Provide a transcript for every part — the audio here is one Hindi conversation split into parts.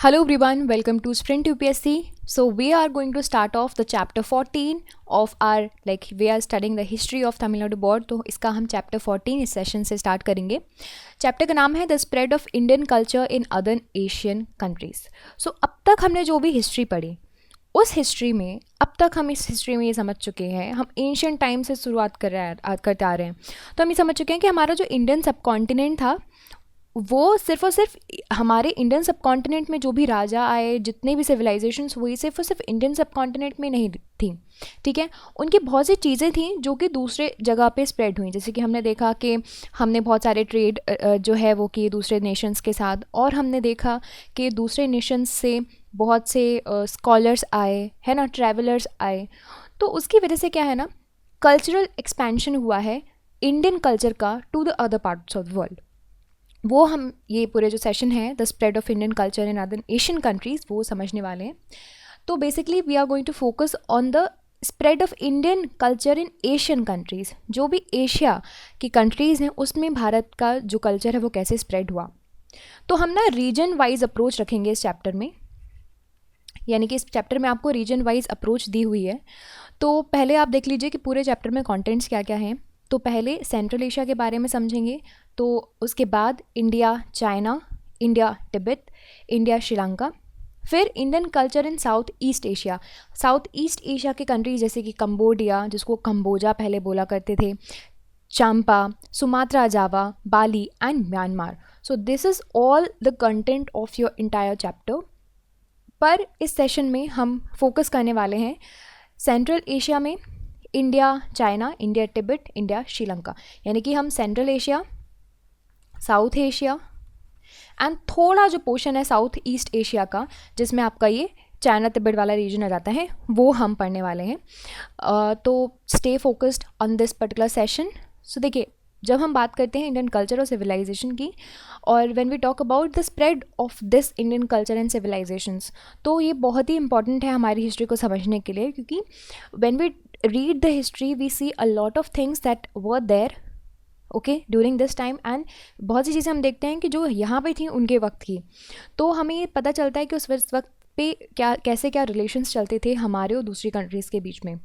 Hello everyone, welcome to Sprint UPSC. So we are going to start off the chapter 14 of our we are studying the history of Tamil Nadu board. तो इसका हम chapter 14 इस सेशन से स्टार्ट करेंगे. चैप्टर का नाम है the spread of Indian culture in other Asian countries. So अब तक हमने जो भी हिस्ट्री पढ़ी उस हिस्ट्री में अब तक हम इस हिस्ट्री में ये समझ चुके हैं, हम एंशियंट टाइम से शुरुआत करते आ रहे हैं. तो हम ये समझ चुके हैं कि हमारा जो इंडियन सब कॉन्टिनेंट था वो सिर्फ और सिर्फ हमारे इंडियन सब कॉन्टिनेंट में जो भी राजा आए, जितने भी सिविलाइजेशंस हुई, सिर्फ और सिर्फ इंडियन सब कॉन्टिनेंट में नहीं थी. ठीक है, उनकी बहुत सी चीज़ें थी जो कि दूसरे जगह पे स्प्रेड हुई. जैसे कि हमने देखा कि हमने बहुत सारे ट्रेड जो है वो किए दूसरे नेशंस के साथ, और हमने देखा कि दूसरे नेशंस से बहुत से स्कॉलर्स आए, है ना, ट्रैवलर्स आए. तो उसकी वजह से क्या है ना, कल्चरल एक्सपेंशन हुआ है इंडियन कल्चर का to the other parts of the world. वो हम ये पूरे जो सेशन है the spread of Indian culture in other Asian countries वो समझने वाले हैं. तो basically we are going to focus on the spread of Indian culture in Asian countries. जो भी एशिया की कंट्रीज़ हैं उसमें भारत का जो कल्चर है वो कैसे स्प्रेड हुआ. तो हम ना रीजन वाइज अप्रोच रखेंगे इस चैप्टर में, यानी कि इस चैप्टर में आपको रीजन वाइज अप्रोच दी हुई है. तो पहले आप देख लीजिए कि पूरे चैप्टर में कंटेंट्स क्या क्या हैं. तो पहले सेंट्रल एशिया के बारे में समझेंगे, तो उसके बाद India China, India Tibet, India Sri Lanka, फिर Indian culture in south east Asia. South east Asia के कंट्रीज जैसे कि कंबोडिया, जिसको कंबोजा पहले बोला करते थे, Champa, Sumatra, Java, Bali and Myanmar. So this is all the content of your entire chapter. पर इस सेशन में हम फोकस करने वाले हैं सेंट्रल एशिया में India China, India Tibet, India Sri Lanka. यानी कि हम central Asia, south Asia and थोड़ा जो पोर्शन है साउथ ईस्ट एशिया का, जिसमें आपका ये चाइना तिब्बत वाला रीजन आ जाता है, वो हम पढ़ने वाले हैं. तो stay focused on this particular session. So देखिए, जब हम बात करते हैं इंडियन कल्चर और सिविलाइजेशन की, और when we talk about the spread of this Indian culture and civilisations, तो ये बहुत ही इंपॉर्टेंट है हमारी हिस्ट्री को समझने के लिए, क्योंकि when we read the history we see a lot of things that were there okay during this time, and बहुत सी चीज़ें हम देखते हैं कि जो यहाँ पे थी उनके वक्त की. तो हमें ये पता चलता है कि उस वक्त पे कैसे क्या रिलेशंस चलते थे हमारे और दूसरी कंट्रीज़ के बीच में.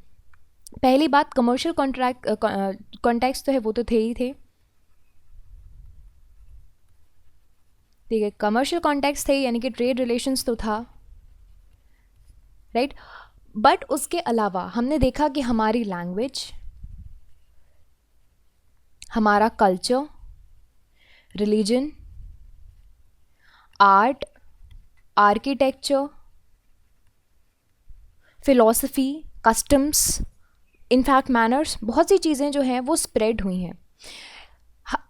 पहली बात, कमर्शियल कॉन्टैक्ट्स तो है वो तो थे ही थे. ठीक है, कमर्शियल कॉन्टैक्ट्स थे, यानी कि ट्रेड रिलेशंस तो था, राइट. बट उसके अलावा हमने देखा कि हमारी लैंग्वेज, हमारा culture, religion, art, architecture, philosophy, customs, in fact manners, बहुत सी चीज़ें जो हैं वो स्प्रेड हुई हैं.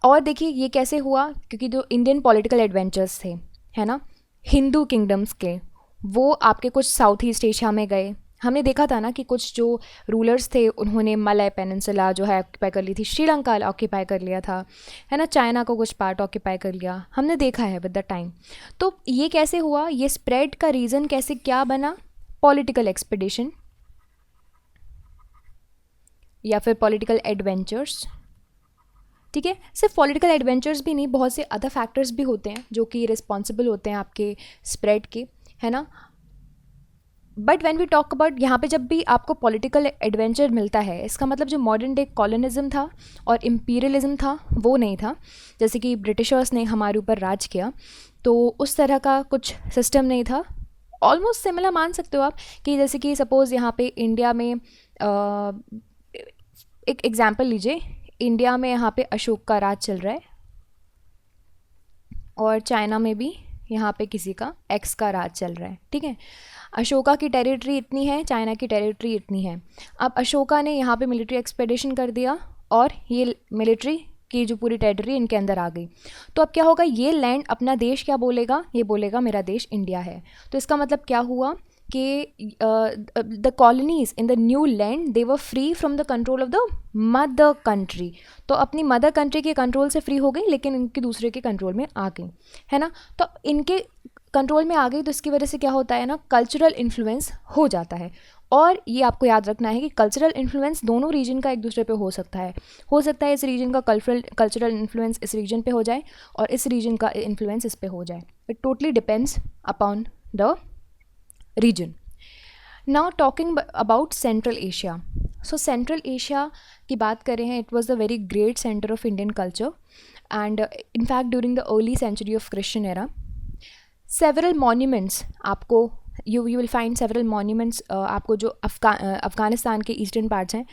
और देखिए ये कैसे हुआ, क्योंकि जो इंडियन पॉलिटिकल एडवेंचर्स थे, है ना, हिंदू किंगडम्स के, वो आपके कुछ साउथ ईस्ट एशिया में गए. हमने देखा था ना कि कुछ जो रूलर्स थे उन्होंने मलय पेनिनसुला जो है ऑक्यूपाई कर ली थी, श्रीलंका ऑक्यूपाई कर लिया था, है ना, चाइना को कुछ पार्ट ऑक्यूपाई कर लिया, हमने देखा है विद द टाइम. तो ये कैसे हुआ, ये स्प्रेड का रीज़न कैसे क्या बना, पॉलिटिकल एक्सपीडिशन या फिर पॉलिटिकल एडवेंचर्स. ठीक है, सिर्फ पॉलिटिकल एडवेंचर्स भी नहीं, बहुत से अदर फैक्टर्स भी होते हैं जो कि रिस्पॉन्सिबल होते हैं आपके स्प्रेड के, है ना. But when we talk about, यहाँ पे जब भी आपको पॉलिटिकल एडवेंचर मिलता है, इसका मतलब जो मॉडर्न डे कॉलोनिज्म था और इम्पीरियलिज्म था वो नहीं था. जैसे कि ब्रिटिशर्स ने हमारे ऊपर राज किया, तो उस तरह का कुछ सिस्टम नहीं था. ऑलमोस्ट सिमिलर मान सकते हो आप, कि जैसे कि सपोज़ यहाँ पे इंडिया में एक एग्जाम्पल लीजिए, इंडिया में यहाँ पे अशोक का राज चल रहा है, और चाइना में भी यहाँ पे किसी का एक्स का राज चल रहा है. ठीक है, अशोका की टेरिटरी इतनी है, चाइना की टेरिटरी इतनी है. अब अशोका ने यहाँ पे मिलिट्री एक्सपेडिशन कर दिया और ये मिलिट्री की जो पूरी टेरिटरी इनके अंदर आ गई. तो अब क्या होगा, ये लैंड अपना देश क्या बोलेगा, ये बोलेगा मेरा देश इंडिया है. तो इसका मतलब क्या हुआ कि the colonies in the new land they were free from the control of the mother country. तो अपनी मदर कंट्री के कंट्रोल से फ्री हो गई, लेकिन इनके दूसरे के कंट्रोल में आ गई, है ना. तो इनके कंट्रोल में आ गई, तो इसकी वजह से क्या होता है ना, कल्चरल इन्फ्लुएंस हो जाता है. और ये आपको याद रखना है कि कल्चरल इन्फ्लुएंस दोनों रीजन का एक दूसरे पे हो सकता है. इस रीजन का कल्चरल इन्फ्लुएंस इस रीजन पे हो जाए, और इस रीजन का इन्फ्लुएंस इस पे हो जाए. It totally depends upon the region. Now talking about central Asia. So central Asia की बात करें हैं, it was a very great centre of Indian culture and in fact during the early century of Christian era, several monuments आपको you will find several monuments आपको जो अफ़गानिस्तान के ईस्टर्न पार्ट्स हैं,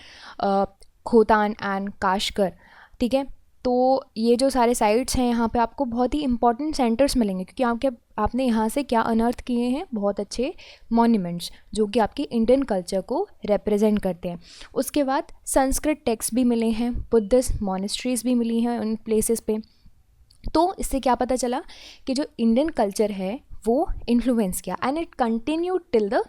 खोतान एंड काशगर, ठीक है. तो ये जो सारे साइट्स हैं यहाँ पे आपको बहुत ही इंपॉर्टेंट सेंटर्स मिलेंगे, क्योंकि आपने यहाँ से क्या अनर्थ किए हैं, बहुत अच्छे मॉन्यूमेंट्स जो कि आपके इंडियन कल्चर को रिप्रेजेंट करते हैं. उसके बाद संस्कृत टेक्स्ट भी मिले हैं, बुद्धिस्ट मॉनेस्ट्रीज़ भी मिली हैं उन प्लेसेस पे. तो इससे क्या पता चला कि जो इंडियन कल्चर है वो इन्फ्लुएंस किया and it continue till the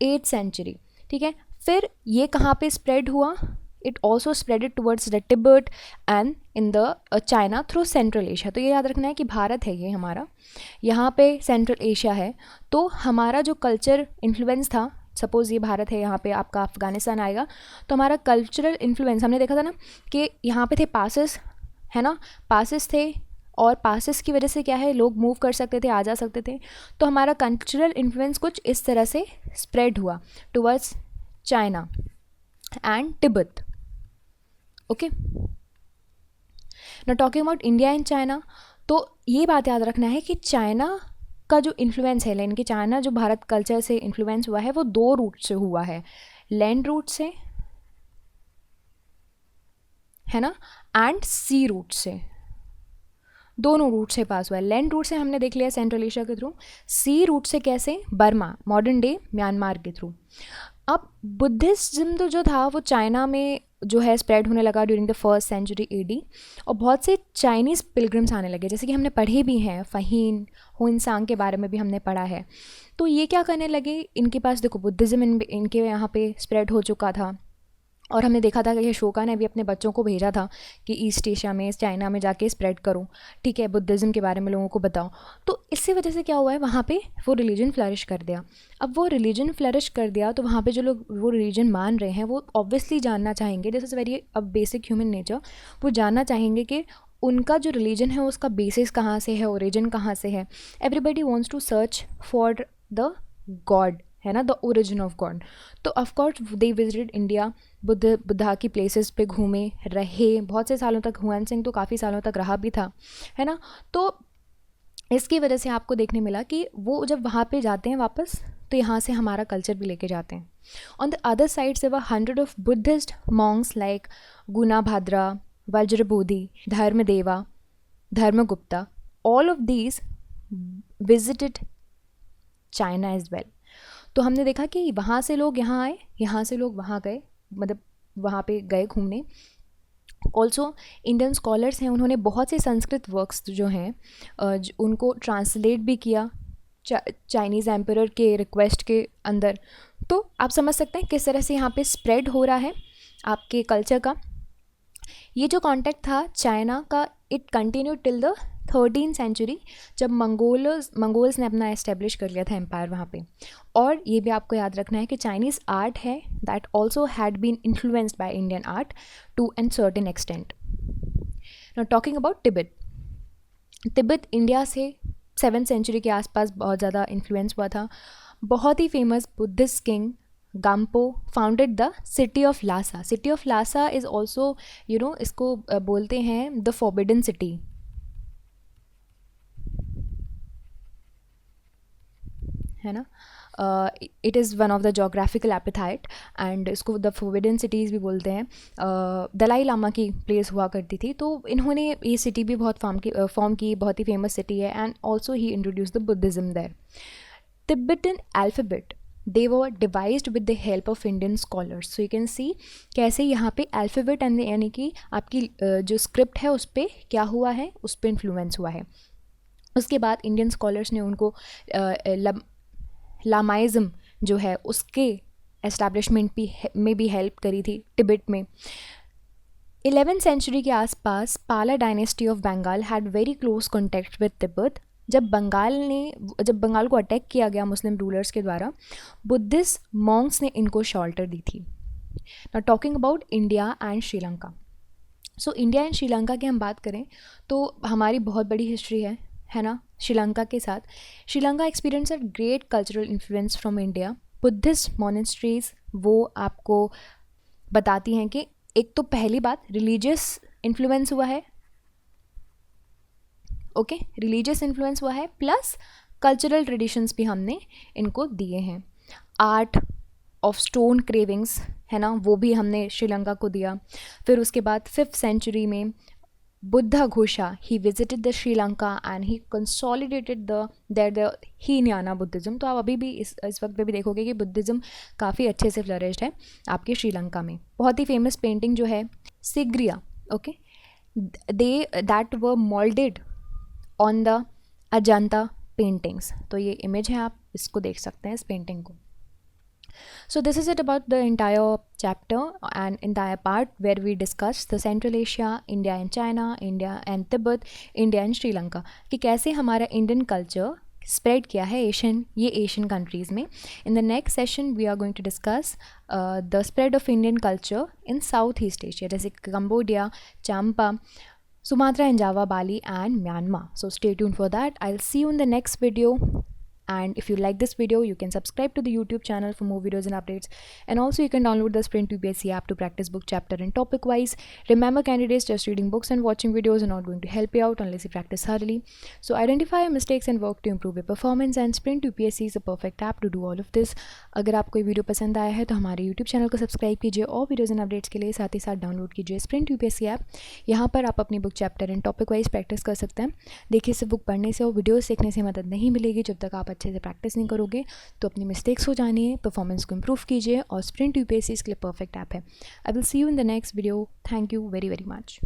8th century, ठीक है. फिर ये कहाँ पे स्प्रेड हुआ, it also spreaded towards the Tibet and in the China through central Asia. तो ये याद रखना है कि भारत है ये हमारा, यहाँ पे सेंट्रल एशिया है. तो हमारा जो कल्चर इन्फ्लुएंस था, सपोज़ ये भारत है, यहाँ पे आपका अफ़गानिस्तान आएगा, तो हमारा कल्चरल इन्फ्लुएंस हमने देखा था ना कि यहाँ पे थे पासेस, है ना, पासेस थे, और पासेस की वजह से क्या है, लोग मूव कर सकते थे, आ जा सकते थे. तो हमारा कल्चरल इन्फ्लुएंस कुछ इस तरह से स्प्रेड हुआ towards China and Tibet. Okay, now talking about India and China. तो ये बात याद रखना है कि चाइना का जो इन्फ्लुएंस है, यानी कि चाइना जो भारत कल्चर से इन्फ्लुएंस हुआ है वो 2 रूट से हुआ है, लैंड रूट से, है ना, एंड सी रूट से. दोनों रूट से पास हुआ है. लैंड रूट से हमने देख लिया सेंट्रल एशिया के थ्रू, सी रूट से कैसे, बर्मा, मॉडर्न डे म्यांमार के थ्रू. अब बुद्धिज़्म तो जो था वो चाइना में जो है स्प्रेड होने लगा during the 1st century AD, और बहुत से चाइनीज़ पिलग्रिम्स आने लगे, जैसे कि हमने पढ़े भी हैं, फ़हीन हुइनसांग के बारे में भी हमने पढ़ा है. तो ये क्या करने लगे, इनके पास देखो बुद्धिज़्म इनके यहाँ पे स्प्रेड हो चुका था, और हमने देखा था कि अशोका ने भी अपने बच्चों को भेजा था कि ईस्ट एशिया में, चाइना में जाके स्प्रेड करो, ठीक है, बुद्धिज़्म के बारे में लोगों को बताओ. तो इससे वजह से क्या हुआ है, वहाँ पे वो रिलीजन फ्लरिश कर दिया. अब वो रिलीजन फ्लरिश कर दिया तो वहाँ पे जो लोग वो रिलीजन मान रहे हैं वो ऑब्वियसली जानना चाहेंगे, दिस इज़ वेरी अब बेसिक ह्यूमन नेचर, वो जानना चाहेंगे कि उनका जो रिलीजन है उसका बेसिस कहाँ से है, ओरिजिन कहाँ से है. Everybody wants to search for the God, है ना, द ओरिजिन ऑफ गॉड. तो of course they visited India, Buddha की प्लेसेस पे घूमे, रहे बहुत से सालों तक. हुआन सिंह तो काफ़ी सालों तक रहा भी था, है ना. तो इसकी वजह से आपको देखने मिला कि वो जब वहाँ पे जाते हैं वापस, तो यहाँ से हमारा कल्चर भी लेके जाते हैं. ऑन द अदर साइड से वह 100 of Buddhist monks like Gunabhadra, Vajrabodhi, Dharmadeva, Dharmagupta, all of these visited China as well. तो हमने देखा कि वहाँ से लोग यहाँ आए, यहाँ से लोग वहाँ गए, मतलब वहाँ पे गए घूमने. ऑल्सो इंडियन स्कॉलर्स हैं, उन्होंने बहुत से संस्कृत वर्क्स जो हैं उनको ट्रांसलेट भी किया चाइनीज़ एम्परर के रिक्वेस्ट के अंदर. तो आप समझ सकते हैं किस तरह से यहाँ पे स्प्रेड हो रहा है आपके कल्चर का. ये जो कॉन्टेक्ट था चाइना का, it continue till the 13th century, जब मंगोल्स ने अपना एस्टेब्लिश कर लिया था एम्पायर वहाँ पे. और ये भी आपको याद रखना है कि चाइनीज़ आर्ट है that also had been influenced by Indian art to an certain extent. Now talking about Tibet. Tibet India से 7th सेंचुरी के आसपास बहुत ज़्यादा इन्फ्लुएंस हुआ था. बहुत ही famous Buddhist king Gampo founded the city of Lhasa. City of Lhasa is also इसको बोलते हैं द फॉरबिडन सिटी, है ना. It is one of the geographical epithet and इसको द फॉरबिडन सिटीज़ भी बोलते हैं. दलाई लामा की प्लेस हुआ करती थी, तो इन्होंने ये सिटी भी बहुत फॉर्म की, बहुत ही फेमस सिटी है. And also he introduce the Buddhism there. Tibetan alphabet they were devised with the help of Indian scholars. So you can see कैसे यहाँ पे अल्फ़ाबेट यानी कि आपकी जो स्क्रिप्ट है उस पर क्या हुआ है, उस पर इन्फ्लुएंस हुआ है. उसके बाद इंडियन स्कॉलर्स ने उनको लामाइज़म जो है उसके एस्टैब्लिशमेंट में भी हेल्प करी थी तिब्बत में. 11th सेंचुरी के आसपास Pala dynasty of Bengal had very close contact with Tibet. जब बंगाल को अटैक किया गया मुस्लिम रूलर्स के द्वारा, बुद्धिस्ट मॉन्क्स ने इनको शेल्टर दी थी. Now talking about India and Sri Lanka. So India and Sri Lanka की हम बात करें तो हमारी बहुत बड़ी हिस्ट्री है है ना, श्रीलंका के साथ। Sri Lanka experience a great cultural influence from India. Buddhist monasteries वो आपको बताती हैं कि एक तो पहली बात रिलीजियस इन्फ्लुएंस हुआ है, ओके, रिलीजियस इन्फ्लुएंस हुआ है, प्लस कल्चरल ट्रेडिशंस भी हमने इनको दिए हैं। आर्ट ऑफ स्टोन क्रेविंग्स है ना, वो भी हमने श्रीलंका को दिया। फिर उसके बाद 5th सेंचुरी में Buddhaghosa he visited the Sri Lanka and he consolidated the Hinayana Buddhism. तो आप अभी भी इस वक्त पे भी देखोगे कि बुद्धिज़्म काफ़ी अच्छे से फ्लरिश्ड है आपके श्रीलंका में। बहुत ही फेमस पेंटिंग जो है Sigiriya, okay, that were moulded on the Ajanta paintings. तो ये इमेज है, आप इसको देख सकते हैं इस पेंटिंग को। So this is it about the entire chapter and entire part where we discussed the Central Asia, India and China, India and Tibet, India and Sri Lanka, कि कैसे हमारा इंडियन कल्चर स्प्रेड किया है एशियन कंट्रीज़ में। In the next session we are going to discuss the spread of Indian culture in south east Asia, जैसे Cambodia, Champa, Sumatra and Java, Bali and Myanmar. So stay tuned for that. I'll see you in the next video. And if you like this video, you can subscribe to the YouTube channel for more videos and updates. And also you can download the Sprint UPSC app to practice book chapter and topic wise. Remember candidates, just reading books and watching videos are not going to help you out unless you practice thoroughly. So identify your mistakes and work to improve your performance, and Sprint UPSC is a perfect app to do all of this. अगर आपको ये वीडियो पसंद आया है तो हमारे YouTube चैनल को सब्सक्राइब कीजिए और वीडियोज़ एंड अपडेट्स के लिए साथ ही साथ डाउनलोड कीजिए Sprint UPSC ऐप। यहाँ पर आप अपनी book chapter and topic wise practice कर सकते हैं। देखिए, सिर्फ बुक पढ़ने से और वीडियोस देखने से मदद नहीं मिलेगी जब तक आप अच्छे से प्रैक्टिस नहीं करोगे। तो अपनी मिस्टेक्स हो जानिए, परफॉर्मेंस को इम्प्रूव कीजिए, और स्प्रिंट यूपीएससी इसके लिए परफेक्ट ऐप है। I will see you in the next video. Thank you very very much.